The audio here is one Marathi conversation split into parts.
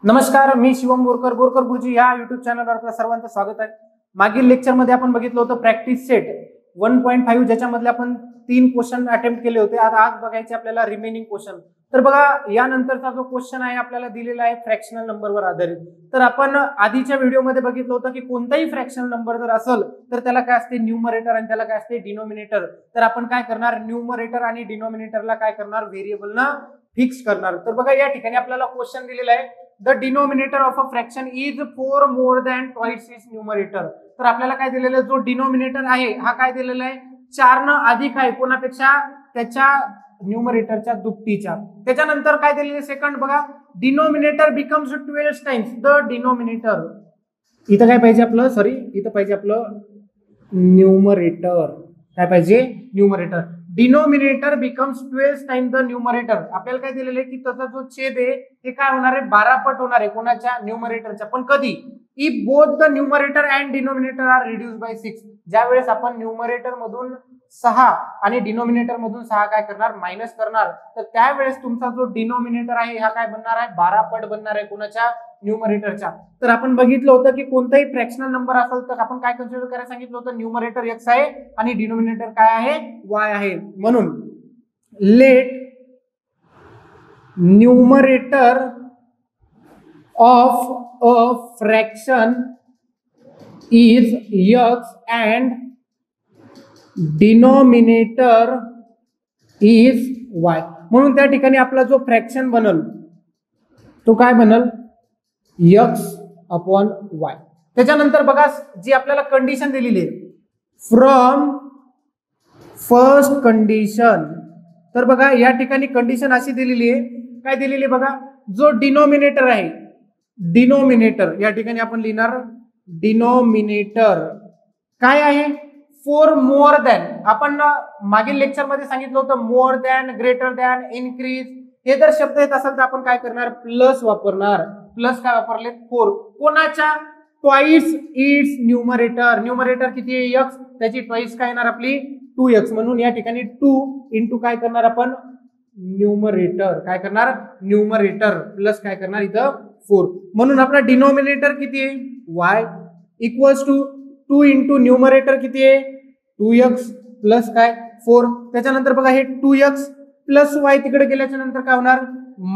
नमस्कार, मी शिवम बोरकर गुरुजी या युट्यूब चॅनलवर आपल्या सर्वांचं स्वागत आहे। मागील लेक्चरमध्ये आपण बघितलं होतं प्रॅक्टिस सेट 1.5 ज्याच्यामध्ये आपण 3 क्वेश्चन अटेम्प्ट केले होते। आज बघायचे आपल्याला रिमेनिंग क्वेश्चन। तर बघा, यानंतरचा जो क्वेश्चन आहे आपल्याला दिलेला आहे फ्रॅक्शनल नंबरवर आधारित। तर आपण आधीच्या व्हिडिओमध्ये बघितलं होतं की कोणताही फ्रॅक्शनल नंबर जर असेल तर त्याला काय असते, न्यूमरेटर आणि त्याला काय असते, डिनोमिनेटर। तर आपण काय करणार, न्यूमरेटर आणि डिनोमिनेटरला काय करणार, व्हेरिएबलना फिक्स करणार। तर बघा, या ठिकाणी आपल्याला क्वेश्चन दिलेला आहे, the denominator of a fraction is 4 more than twice is numerator. तर आपल्याला काय दिलेलं आहे, जो डिनोमिनेटर आहे हा काय दिलेला आहे, 4 न अधिक आहे कोणापेक्षा, त्याच्या न्यूमरेटरच्या दुपटीच्या। त्याच्यानंतर काय दिलेलं आहे, सेकंड बघा, denominator becomes 12 times the denominator. इथं काय पाहिजे आपलं, सॉरी इथं पाहिजे आपलं न्यूमरेटर। काय पाहिजे, numerator. Denominator becomes 12 times the numerator. आपल्याला काय दिलेलं आहे की त्याचा जो छेद आहे ते काय होणार आहे, 12 पट होणार आहे कोणाच्या, न्यूमरेटरच्या। पण कधी, if both the numerator and denominator are reduced by 6। ज्यावेळेस आपण न्यूमरेटर मधून 6 आणि डिनोमिनेटर मधून 6 काय करणार, मायनस करणार, तर त्यावेळेस तुमचा जो डिनोमिनेटर आहे हा काय बनणार आहे, 12 पट बनणार आहे कोणाच्या, न्यूमरेटरच्या। तर आपण बघितलं होतं की कोणताही फ्रॅक्शनल नंबर असेल तर आपण काय कन्सिडर करायला सांगितलं होतं, न्यूमरेटर x आहे आणि डिनोमिनेटर काय आहे, y आहे। म्हणून let numerator of a fraction is x and denominator is y। म्हणून त्या ठिकाणी आपला जो फ्रॅक्शन बनल तो काय बनल, x अपॉन y। त्याच्यानंतर बघा, जी आपल्याला कंडिशन दिलेली आहे, फ्रॉम फर्स्ट कंडिशन। तर बघा, या ठिकाणी कंडिशन अशी दिलेली आहे, काय दिलेली आहे बघा, जो डिनोमिनेटर आहे, डिनोमिनेटर या ठिकाणी आपण लिहिणार डिनोमिनेटर काय आहे, 4 मोर दॅन। आपण मागील लेक्चर मध्ये सांगितलं होतं more than, greater than, increase, हे जर शब्द येत असेल तर आपण काय करणार, प्लस वापरणार। प्लस काय वापरले, 4 कोणाच्या, ट्वाइस इट्स न्यूमरेटर। न्यूमरेटर किती आहे, x, त्याची ट्वाइस काय येणार आपली 2x। म्हणून या ठिकाणी 2 इंटू काय करणार आपण, न्यूमरेटर। काय करणार, न्यूमरेटर प्लस काय करणार इथं 4। म्हणून आपला डिनोमिनेटर किती आहे, y equals to 2 into numerator किती आहे, 2x प्लस काय 4। त्याच्यानंतर बघा, हे 2x प्लस y तिकडे गेल्याच्या नंतर काय होणार,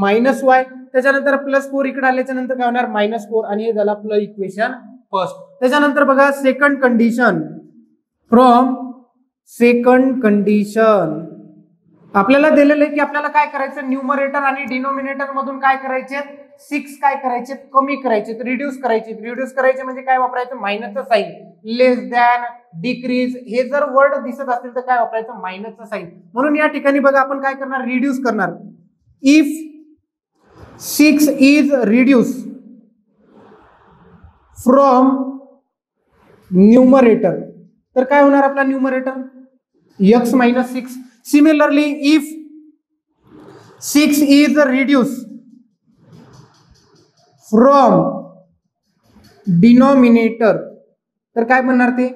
मायनस y। त्याच्यानंतर प्लस 4 इकडे आल्याच्या नंतर काय होणार, मायनस 4। आणि हे झालं आपलं इक्वेशन फर्स्ट। त्याच्यानंतर बघा, second condition, from second condition आपल्याला दिलेलं आहे की आपल्याला काय करायचं, न्यूमरेटर आणि डिनोमिनेटर मधून काय करायचे, 6 काय करायचे, कमी करायचे, रिड्यूस करायचे। रिड्यूस करायचे म्हणजे काय वापरायचं, मायनसचं साइन, लेस दॅन, डिक्रीज, हे जर वर्ड दिसत असतील तर काय वापरायचं, मायनसचं साइन। म्हणून या ठिकाणी बघा, आपण काय करणार, रिड्यूस करणार। If 6 is reduce from numerator, तर काय होणार आपला numerator, x minus 6। Similarly if 6 is reduce from denominator, तर काय बनणार ते,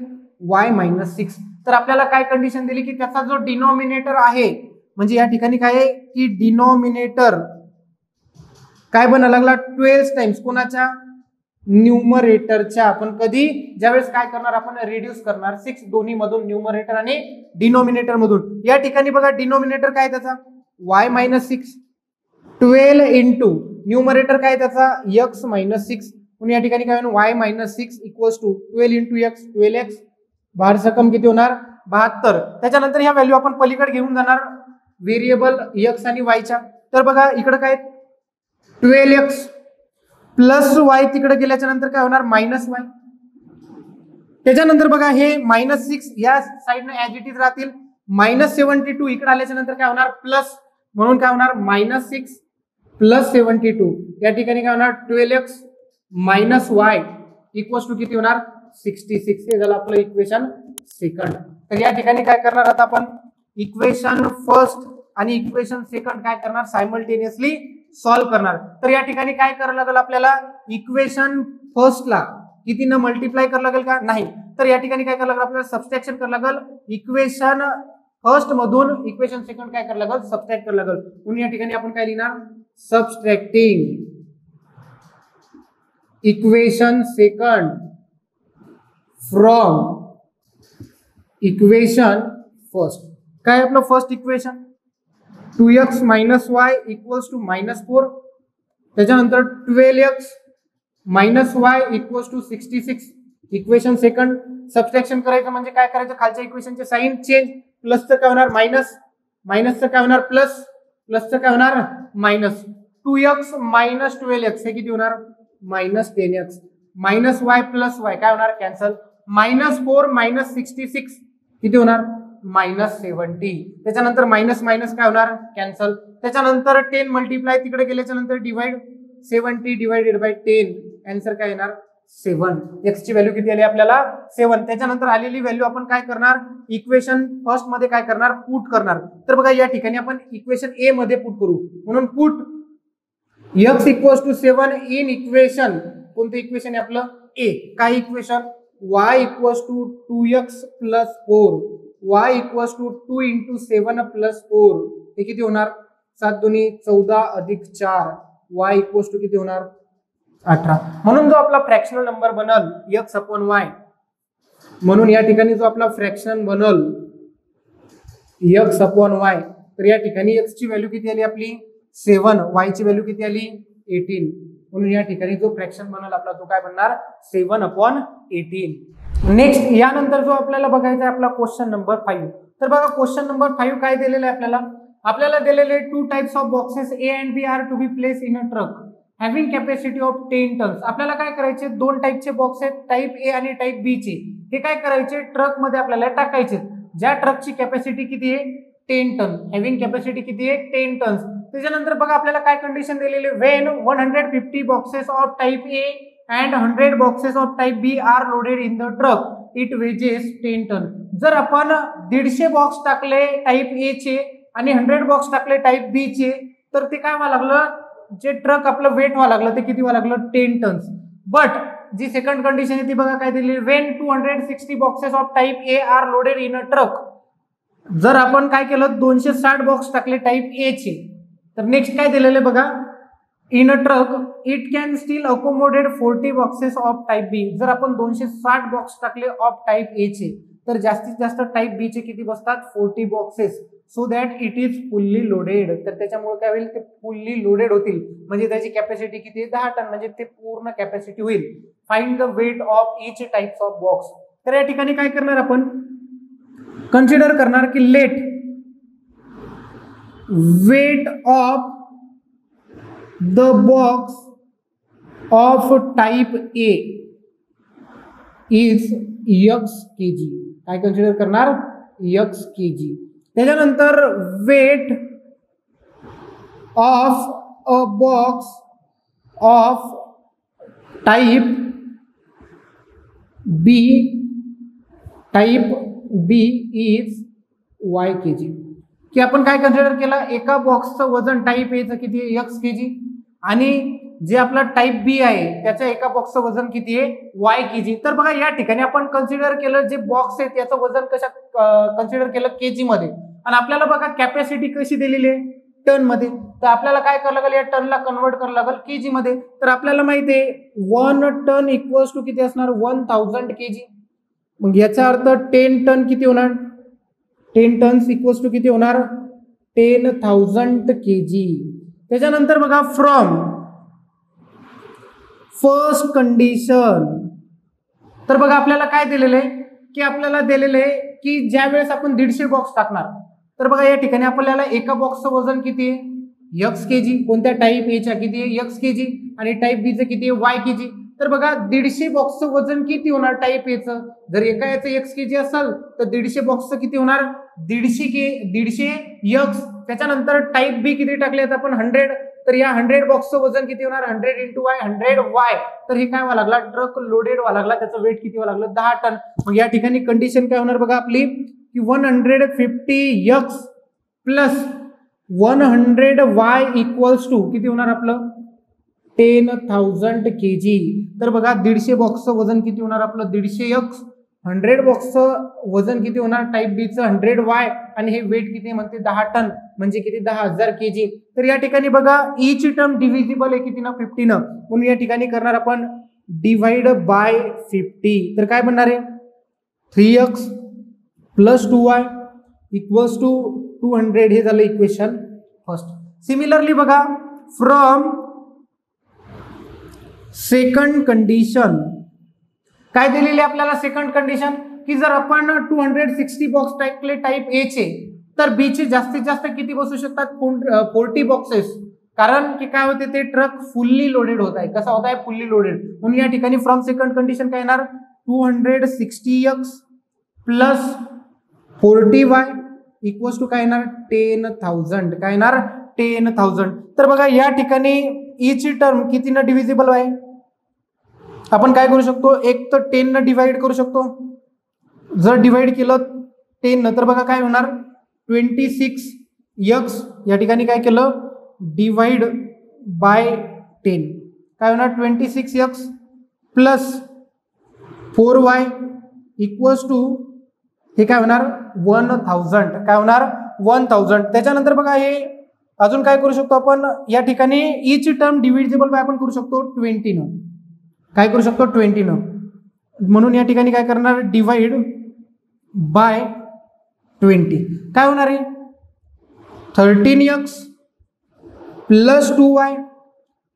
y मायनस 6। तर आपल्याला काय कंडिशन दिली की त्याचा जो डिनोमिनेटर आहे, म्हणजे या ठिकाणी काय आहे की डिनोमिनेटर काय बनायला लागला, 12 टाइम्स कोणाच्या, न्यूमरेटरच्या। आपण कधी, ज्यावेळेस काय करणार, आपण रिड्यूस करणार 6 दोन्ही मधून, न्यूमरेटर आणि डिनोमिनेटर मधून। या ठिकाणी बघा, डिनोमिनेटर काय त्याचा, y मायनस 6, 12 इंटू न्यूमरेटर काय त्याचा, x मायनस 6। म्हणून या ठिकाणी काय होणार, y minus 6 equals to 12 into x, 12x, बाहेर रक्कम किती होणार, 72। त्याच्यानंतर ह्या व्हॅल्यू आपण पलीकडे घेऊन जाणार व्हेरिएबल x आणि y च्या। तर बघा, इकडे काय 12x प्लस y तिकडे गेल्याच्या नंतर काय होणार, मायनस y। त्याच्यानंतर बघा, हे मायनस 6 या साइडने ऍज इट इज राहतील, मायनस 72 इकडे आल्याच्या नंतर काय होणार, प्लस, म्हणून काय होणार, मायनस 6 प्लस 72। या ठिकाणी काय होणार, 12x minus y equals to किती होणार, 66। हे झालं आपलं इक्वेशन सेकंड। तर या ठिकाणी काय करणार आता आपण, इक्वेशन फर्स्ट आणि इक्वेशन सेकंड काय करणार, सायमल्टेनियसली सॉल्व्ह करणार। तर या ठिकाणी काय करावं लागेल आपल्याला, इक्वेशन फर्स्टला कितीनं मल्टिप्लाय करावं लागेल का, नाही, तर या ठिकाणी काय करावं लागेल आपल्याला, सबस्ट्रॅक्शन करावं लागेल। इक्वेशन फर्स्ट मधून इक्वेशन सेकंड काय करावं लागेल, सबट्रॅक्ट करावं लागेल। म्हणून या ठिकाणी आपण काय लिहिणार, subtracting equation second from equation first. काय आपलं first equation 2x minus y equals to -4. त्याच्यानंतर 12x minus y equals to 66. Equation second subtraction करायचं म्हणजे काय करायचं, खालच्या इक्वेशनचे साइन चेंज. प्लसचं काय होणार मायनस, मायनसचं काय होणार प्लस, प्लसचं काय होणार मायनस. 2x मायनस 12x हे किती होणार -10x. Minus Y plus y काय होणार कॅन्सल. -4 मायनस 66 किती होणार -70. त्याच्यानंतर मायनस मायनस काय होणार कॅन्सल. त्याच्यानंतर 10 मल्टिप्लाय तिकडे गेल्याच्या नंतर डिवाइड 70 डिवाइडेड बाय 10. आन्सर काय येणार 7. एक्स ची व्हॅल्यू किती आली आपल्याला 7. त्याच्यानंतर आलेली व्हॅल्यू आपण काय करणार इक्वेशन फर्स्ट मध्ये काय करणार पुट करणार. तर बघा या ठिकाणी आपण इक्वेशन ए मध्ये पुट करू. म्हणून put x equals to 7 in equation. कोणतं इक्वेशन आहे आपलं ए. काय equation y equals to 2x plus 4. y equals to 2 into 7 plus 4 हे किती होणार 7 दुनी 14 अधिक 4. y इक्वल्स टू किती होणार 18. म्हणून जो आपला फ्रॅक्शनल नंबर बनल x अपॉन y, म्हणून या ठिकाणी जो आपला फ्रॅक्शन बनल x अपॉन y, तर या ठिकाणी x ची व्हॅल्यू किती आली आपली 7, y ची व्हॅल्यू किती आली 18. म्हणून या ठिकाणी जो फ्रॅक्शन बनल आपला तो काय बनणार 7 अपॉन 18. नेक्स्ट यानंतर जो आपल्याला बघायचा आहे आपला क्वेश्चन नंबर 5. तर बघा क्वेश्चन नंबर 5 काय दिलेलं आहे आपल्याला दिलेले 2 types of boxes A and B are to be place in a truck having capacity of 10 tons. आपल्याला काय करायचे 2 टाइपचे बॉक्स आहेत, टाइप ए आणि टाइप बी चे. हे काय करायचे ट्रक मध्ये आपल्याला टाकायचे. ज्या ट्रकची कॅपॅसिटी किती आहे 10 टन, हॅव्हिंग कॅपॅसिटी किती आहे 10 टन्स. त्याच्यानंतर बघा आपल्याला काय कंडिशन दिलेली when 150 boxes of type A and 100 boxes of type B are loaded in the truck, it weighs 10 ton. जर आपण 150 बॉक्स टाकले टाइप ए चे आणि 100 बॉक्स टाकले टाइप बी चे, तर ते काय व्हायला लागलं जे ट्रक आपलं वेट व्हायला लागलं ते किती व्हायला लागलं 10 टन्स. बट जी सेकंड कंडिशन आहे ती बघा काय दिली when 260 boxes of type A are loaded in a truck. जर आपण काय केलं 260 बॉक्स टाकले टाइप ए चे, तर नेक्स्ट काय दिलेलं बघा in a truck it can still accommodate 40 boxes of type B. जर आपण 260 बॉक्स टाकले ऑफ टाइप ए चे, तर जास्तीत जास्त टाइप बी चे किती बसतात 40 boxes. So that it is fully loaded. तर त्याच्यामुळे काय होईल ते फुल्ली लोडेड होतील, म्हणजे त्याची कॅपॅसिटी किती 10 टन, म्हणजे ते पूर्ण कॅपॅसिटी होईल. Find the weight of each types of box. तर या ठिकाणी काय करणार आपण कन्सिडर करणार की let weight of the box of type A is x kg. काय कन्सिडर करणार x kg. त्याच्यानंतर weight of a box of type B is y kg. की आपण काय कन्सिडर केलं एका बॉक्सचं वजन टाइप ए चं किती आहे x kg, आणि जे आपला टाइप बी आहे त्याच्या एका बॉक्सचं वजन किती आहे y kg. तर बघा या ठिकाणी आपण कन्सिडर केलं जे बॉक्स आहे त्याचं वजन कशा कन्सिडर केलं kg मध्ये, आणि आपल्याला बघा कॅपॅसिटी कशी दिलेली आहे टन मध्ये. तर आपल्याला काय करावं लागेल या टनला कन्वर्ट करावं लागेल kg मध्ये. तर आपल्याला माहिती आहे 1 टन इक्वल्स टू किती असणार 1000 kg. मग याचा अर्थ 10 टन किती होणार 10 टन्स इक्वल्स टू किती होणार 10,000 kg. त्याच्यानंतर बघा फ्रॉम फर्स्ट कंडिशन. तर बघा आपल्याला काय दिलेलं आहे की आपल्याला दिलेलं आहे की ज्या वेळेस आपण 150 बॉक्स टाकणार, तर बघा या ठिकाणी आपल्याला एका बॉक्सचं वजन किती आहे x kg. कोणत्या टाइप ए च्या किती आहे x kg, आणि टाइप बी चं किती आहे y kg. तर बघा 150 बॉक्सचं वजन किती होणार टाइप ए चं, जर एका याचं x kg असेल तर 150 बॉक्सचं किती होणार 150 x. त्याच्यानंतर टाइप बी किती टाकले आपण 100, तर या 100 बॉक्सचं वजन किती होणार 100 इंटू वाय 100 वाय. तर हे काय व्हायला लागला ट्रक लोडेड व्हायला लागला, त्याचं वेट किती व्हायला लागलं 10 टन. मग या ठिकाणी कंडिशन काय होणार बघा आपली की 150 x plus 100 y equals to किती होणार आपलं 10,000 kg. तर बघा 150 बॉक्सचं वजन किती होणार आपलं 150 x, 100 बॉक्सचं वजन किती होणार टाइप बी चं 100 वाय, आणि हे वेट किती म्हणते 10 टन, म्हणजे किती 10,000 kg. तर या ठिकाणी बघा ईच टर्म डिव्हिजिबल आहे किती ना 50 न, म्हणून या ठिकाणी करणार आपण डिवाइड बाय 50 तर काय बनणार आहे 3x plus 2y equals to 200 हे झालं इक्वेशन फर्स्ट. सिमिलरली बघा फ्रॉम सेकंड कंडिशन काय दिलेली आपल्याला सेकंड कंडिशन की जर आपण 260 बॉक्स टाईप ए चे तर बी चे जास्तीत जास्त किती बसू शकतात 40 बॉक्सेस कारण की काय होते ते ट्रक फुल्ली लोडेड होत आहे. कसा होत आहे फुल्ली लोडेड म्हणून या ठिकाणी फ्रॉम सेकंड कंडिशन काय येणार 260x plus 40y equals to काय येणार 10,000 काय येणार 10,000. तर बघा या ठिकाणी ई ची टर्म किती न डिव्हिजिबल आहे आपण काय करू शकतो एक तर 10 न डिवाइड करू शकतो जर डिवाइड केलं 10 न तर बघा काय होणार 26x या ठिकाणी काय केलं डिवाइड बाय 10 काय होणार 26x plus 4y equals to हे काय होणार 1000 काय होणार 1000. त्याच्यानंतर बघा हे अजून काय करू शकतो आपण या ठिकाणी ई ची टर्म डिव्हिजिबल बाय आपण करू शकतो 20 न काय करू शकतो 20 न म्हणून या ठिकाणी काय करणार डिवाइड बाय 20 काय होणार आहे 13x प्लस 2y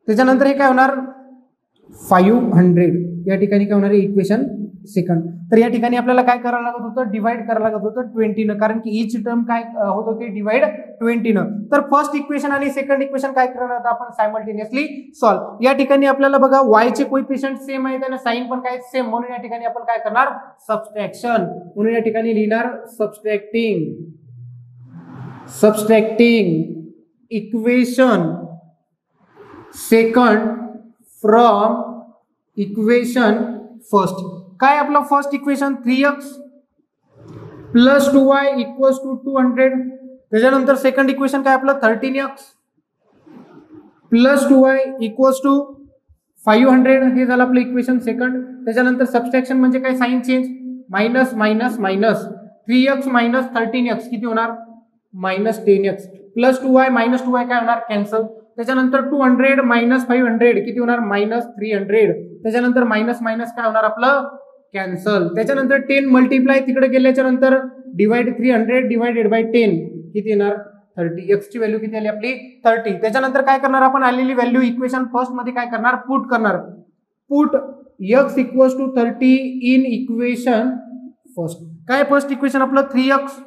त्याच्यानंतर हे काय होणार 500 या ठिकाणी काय होणार आहे इक्वेशन सेकंड. तर या ठिकाणी आपल्याला काय करावं लागत होतं डिवाइड करायला लागत होतं 20 न कारण की ईच टर्म काय होत होती डिवाइड 20 न. तर फर्स्ट इक्वेशन आणि सेकंड इक्वेशन काय करणार होतं आपण सायमल्टेनियसली सॉल्व. या ठिकाणी आपल्याला बघा y चे कोएफिशिएंट सेम आहेत आणि साइन पण काय सेम म्हणून या ठिकाणी आपण काय करणार सबट्रॅक्शन म्हणून या ठिकाणी लिहिणार subtracting equation second from equation first. काय आपलं first equation 3x plus 2y equals to 200 त्याच्यानंतर सेकंड इक्वेशन काय आपलं 13x plus 2y equals to 500 हे झालं आपलं इक्वेशन सेकंड. त्याच्यानंतर सबट्रॅक्शन म्हणजे काय sign change minus minus minus 3x minus 13x किती होणार minus 10x plus 2y minus 2y काय होणार कॅन्सल. त्याच्यानंतर 200 मायनस 500 किती होणार मायनस 300 त्याच्यानंतर मायनस मायनस काय होणार आपलं कॅन्सल. त्याच्यानंतर 10 मल्टिप्लाय तिकडे गेल्याच्या नंतर डिवाइड 300 डिवाइडेड बाय 10 किती येणार 30 x ची व्हॅल्यू किती आली आपली 30. त्याच्यानंतर काय करणार आपण आलेली व्हॅल्यू इक्वेशन फर्स्ट मध्ये काय करणार पुट करणार put x equals to 30 in equation first. काय फर्स्ट इक्वेशन आपलं 3x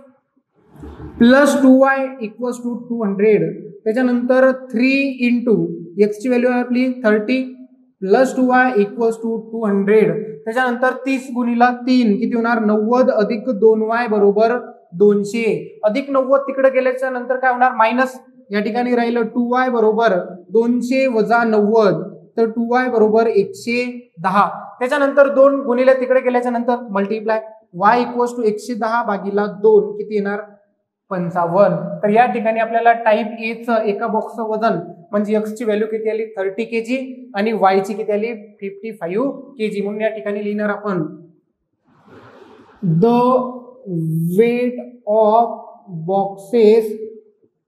plus 2y equals to 200 त्याच्यानंतर 3 इंटू x ची व्हॅल्यू आहे आपली 30 प्लस 2y इक्वल्स टू 200 त्याच्यानंतर 30 गुणिला 3 किती होणार 90 अधिक 2y बरोबर 200 अधिक 90 तिकडे गेल्याच्या नंतर काय होणार मायनस या ठिकाणी राहिलं 2y बरोबर 200 वजा 90 तर 2y बरोबर 110 त्याच्यानंतर 2 गुणिले तिकडे गेल्याच्या नंतर मल्टिप्लाय y इक्वल्स टू 110 भागिला 2 किती येणार 55. तर या ठिकाणी आपल्याला टाइप ए चं एका बॉक्सचं वजन म्हणजे x ची व्हॅल्यू किती आली 30 kg आणि y ची किती आली 55 kg म्हणून या ठिकाणी लिहिणार आपण the weight of boxes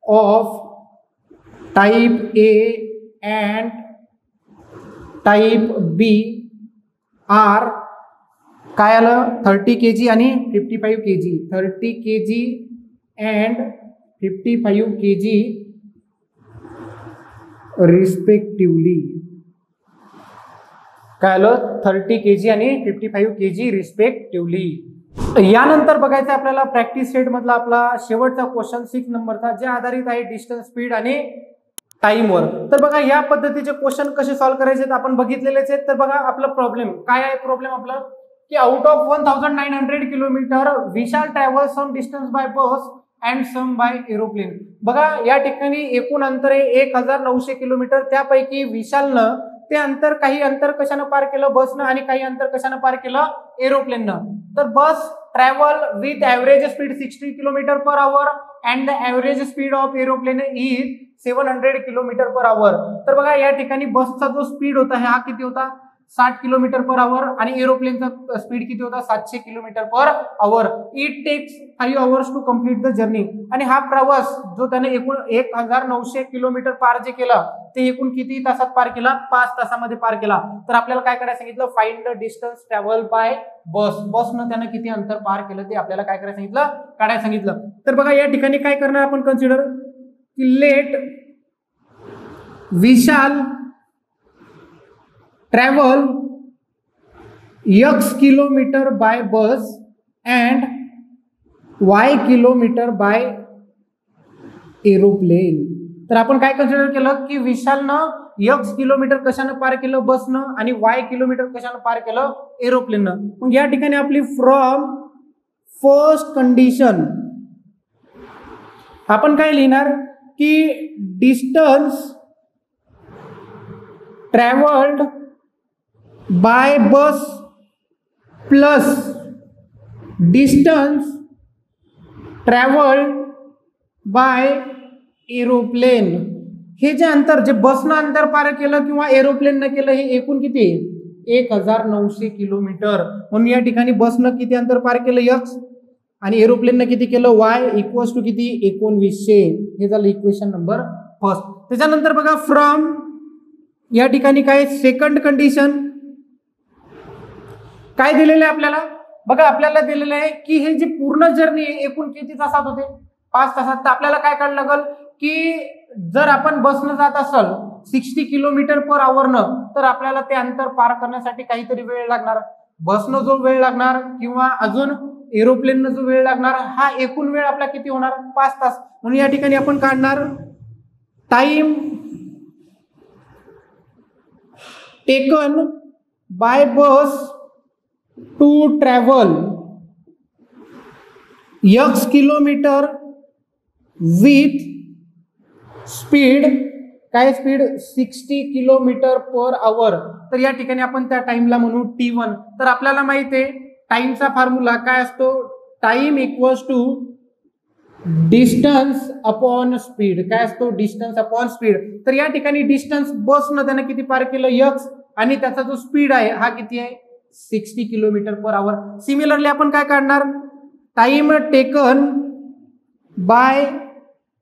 of type A and type B are काय आलं 30 kg आणि 55 kg 30 kg and 55 kg respectively काय आलं 30 kg आणि 55 kg रिस्पेक्टिव्हली. यानंतर बघायचं आपल्याला प्रॅक्टिस सेट मधला आपला शेवटचा क्वेश्चन 6 नंबरचा जे आधारित आहे डिस्टन्स स्पीड आणि टाइमवर. तर बघा या पद्धतीचे क्वेश्चन कसे सॉल्व्ह करायचे आपण बघितलेलेच आहेत. तर बघा आपला प्रॉब्लेम काय आहे प्रॉब्लेम आपला की out of 1900 kilometre we shall travel some distance by bus and some by aeroplane. बघा या ठिकाणी एकूण अंतर आहे 1900 किलोमीटर त्यापैकी विशालनं ते अंतर काही अंतर कशानं पार केलं बसनं आणि काही अंतर कशानं पार केलं एरोप्लेननं. तर bus travel with average speed 60 kilometre per hour and the average speed of aeroplane is 700 kilometre per hour. तर बघा या ठिकाणी बसचा जो स्पीड होता हा किती होता 60 किलोमीटर पर आवर आणि एरोप्लेनचा स्पीड किती होता 700 kilometre per hour. It takes 5 hours to complete the journey. आणि हा प्रवास जो त्याने एकूण 1900 किलोमीटर पार जे केला ते एकूण किती तासात पार केला 5 तासामध्ये पार केला. तर आपल्याला काय करायला सांगितलं find the distance travel by bus. बसनं त्यानं किती अंतर पार केलं ते आपल्याला काय करायला सांगितलं काढायला सांगितलं. तर बघा या ठिकाणी काय करणार आपण कन्सिडर की let Vishal travel x kilometre by bus and y kilometre by aeroplane. तर आपण काय कन्सिडर केलं की विशालनं x किलोमीटर कशानं पार केलं बसनं आणि y किलोमीटर कशानं पार केलं एरोप्लेननं. मग या ठिकाणी आपली फ्रॉम फर्स्ट कंडिशन आपण काय लिहिणार की distance travelled by bus plus distance travelled by aeroplane. हे जे अंतर जे बसनं अंतर पार केलं किंवा एरोप्लेननं केलं हे एकूण किती 1900 किलोमीटर. म्हणून या ठिकाणी बसनं किती अंतर पार केलं x आणि एरोप्लेननं किती केलं y इक्वल्स टू किती 1900. हे झालं इक्वेशन नंबर फर्स्ट. त्याच्यानंतर बघा फ्रॉम या ठिकाणी काय सेकंड कंडिशन काय दिलेलं आहे आपल्याला बघा आपल्याला दिलेलं आहे की हे जी पूर्ण जर्नी एकूण किती तासात होते 5 तासात. तर आपल्याला काय करायला लागल की जर आपण बसनं जात असेल 60 किलोमीटर पर आवरनं तर आपल्याला ते अंतर पार करण्यासाठी काहीतरी वेळ लागणार. बसनं जो वेळ लागणार किंवा अजून एरोप्लेननं जो वेळ लागणार हा एकूण वेळ आपला किती होणार 5 तास. म्हणून या ठिकाणी आपण काढणार time taken by bus to travel x kilometre with speed काय स्पीड 60 किलोमीटर पर आवर. तर या ठिकाणी आपण त्या टाइमला म्हणू t1. तर आपल्याला माहिती आहे टाइमचा फॉर्म्युला काय असतो time equals to distance upon speed. काय असतो डिस्टन्स अपॉन स्पीड. तर या ठिकाणी डिस्टन्स बसनं त्याने किती पार केलं x आणि त्याचा जो स्पीड आहे हा किती आहे 60 किलोमीटर पर आवर. सिमिलरली आपण काय काढणार time taken by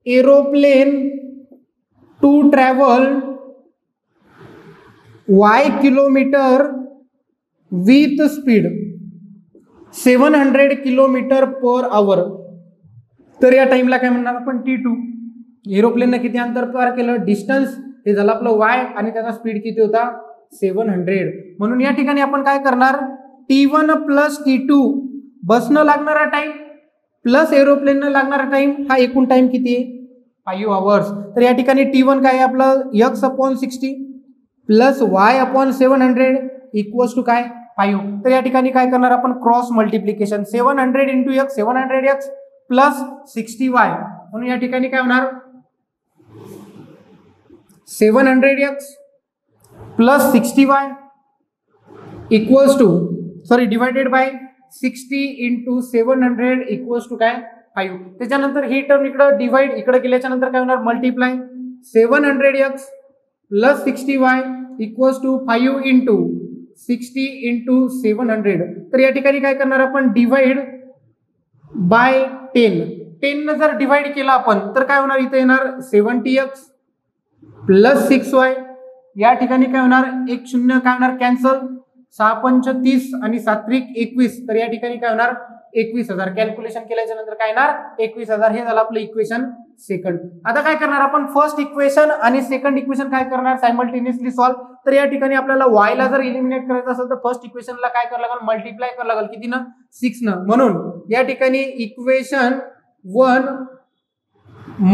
aeroplane to travel y kilometre with speed 700 kilometre per hour. तर या टाइमला काय म्हणणार आपण t2. एरोप्लेननं किती अंतर पार केलं डिस्टन्स हे झालं आपलं y आणि त्याचा स्पीड किती होता 700. म्हणून या ठिकाणी आपण काय करणार t1 प्लस t2 बसनं लागणारा टाइम प्लस एरोप्लेननं लागणारा टाइम हा एकूण टाइम किती आहे 5 hours. तर या ठिकाणी t1 काय आहे आपलं x upon 60 plus y upon 700 equals to काय 5. तर या ठिकाणी काय करणार आपण cross multiplication 700 into x 700x plus 60y. म्हणून या ठिकाणी काय होणार 700x plus 60y equals to divided by 60 into 700 equals to काय 5. त्याच्यानंतर ही टर्म इकडं डिवाइड इकडे केल्याच्या नंतर काय होणार multiply 700x plus 60y equals to 5 into 60 into 700. तर या ठिकाणी काय करणार आपण डिवाइड बाय 10 न जर डिवाइड केला आपण तर काय होणार इथे येणार 70x प्लस 6y. या ठिकाणी काय होणार एक शून्य काय होणार कॅन्सल 6 पंच 30 आणि 7 त्रिक 21. तर या ठिकाणी काय होणार 21,000. कॅल्क्युलेशन केल्याच्या नंतर काय येणार 21,000. हे झालं आपलं इक्वेशन सेकंड. आता काय करणार आपण फर्स्ट इक्वेशन आणि सेकंड इक्वेशन काय करणार सायमल्टेनियसली सॉल्व्ह. तर या ठिकाणी आपल्याला y ला जर इलिमिनेट करायचं असेल तर फर्स्ट इक्वेशनला काय करावं लागेल मल्टिप्लाय करावं लागेल किती ना 6 न. म्हणून या ठिकाणी इक्वेशन 1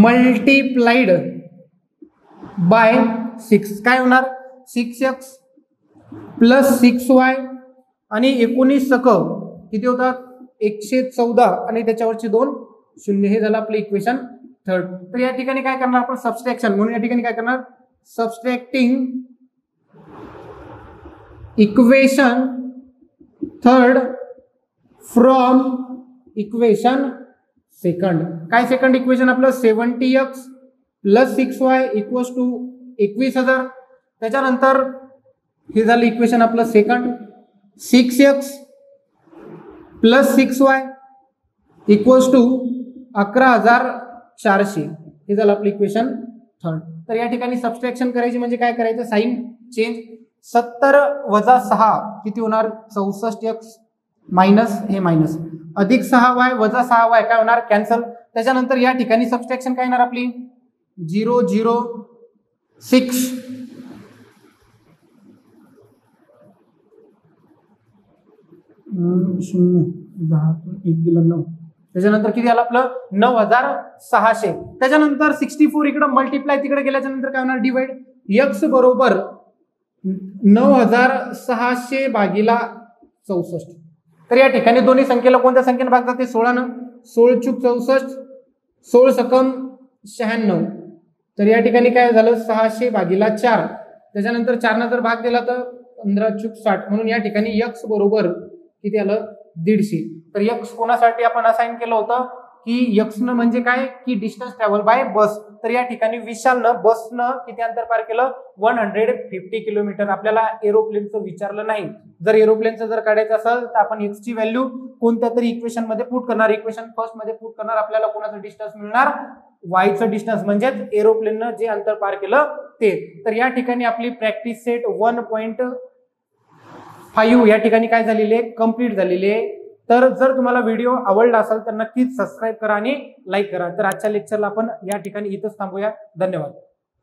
मल्टिप्लाइड बाय 6 काय होणार 6x प्लस 6y आणि 19 सक किती होतात 114 आणि त्याच्यावरची 2 शून्य. हे झालं आपलं इक्वेशन थर्ड. तर या ठिकाणी काय करणार आपण सबस्ट्रॅक्शन. म्हणून या ठिकाणी काय करणार subtracting equation third from equation second. काय सेकंड इक्वेशन आपलं 70x plus 6y equals to 21,000. त्याच्यानंतर हे झालं इक्वेशन आपलं second. 6x plus 6y equals to 11,400 हे झालं आपलं इक्वेशन थर्ड. तर या ठिकाणी सबस्ट्रॅक्शन करायची म्हणजे काय करायचं, साइन चेंज. 70 वजा 6 किती होणार, 64x मायनस हे मायनस अधिक 6y वजा 6y काय होणार, कॅन्सल. त्याच्यानंतर या ठिकाणी सबस्ट्रॅक्शन काय येणार आपली 0 0 6 1 गेलं 9. त्याच्यानंतर किती आलं आपलं 9,600. त्याच्यानंतर 64 इकडे मल्टिप्लाय तिकडे गेल्याच्या नंतर काय होणार, डिवाइड. x बरोबर 9,600 भागीला 64. तर या ठिकाणी दोन्ही संख्येला कोणत्या संख्येने भाग जाते, 16 न. 16 चूक 64, 16 सकम 96. तर या ठिकाणी काय झालं 600 भागीला 4. त्याच्यानंतर 4 न जर भाग दिला तर 15 चूक 60. म्हणून या ठिकाणी x बरोबर किती आलं 150. तर x कोणासाठी आपण असाइन केलं होतं की x न म्हणजे काय की डिस्टन्स ट्रॅव्हल बाय बस. तर या ठिकाणी विशालनं बसनं किती अंतर पार केलं 150 किलोमीटर. आपल्याला एरोप्लेनचं विचारलं नाही. जर एरोप्लेनचं जर काढायचं असेल तर आपण x ची व्हॅल्यू कोणत्या तरी इक्वेशन मध्ये पुट करणार. इक्वेशन फर्स्ट मध्ये पुट करणार. आपल्याला कोणाचं डिस्टन्स मिळणार, y चं डिस्टन्स म्हणजेच एरोप्लेननं जे अंतर पार केलं ते. तर या ठिकाणी आपली प्रॅक्टिस सेट 1.5 या ठिकाणी काय झालेली आहे, कंप्लीट झालेली आहे. तर जर तुम्हाला व्हिडिओ आवडला असेल तर नक्कीच सबस्क्राईब करा आणि लाईक करा. तर आजच्या लेक्चरला आपण या ठिकाणी इथंच थांबूया. धन्यवाद.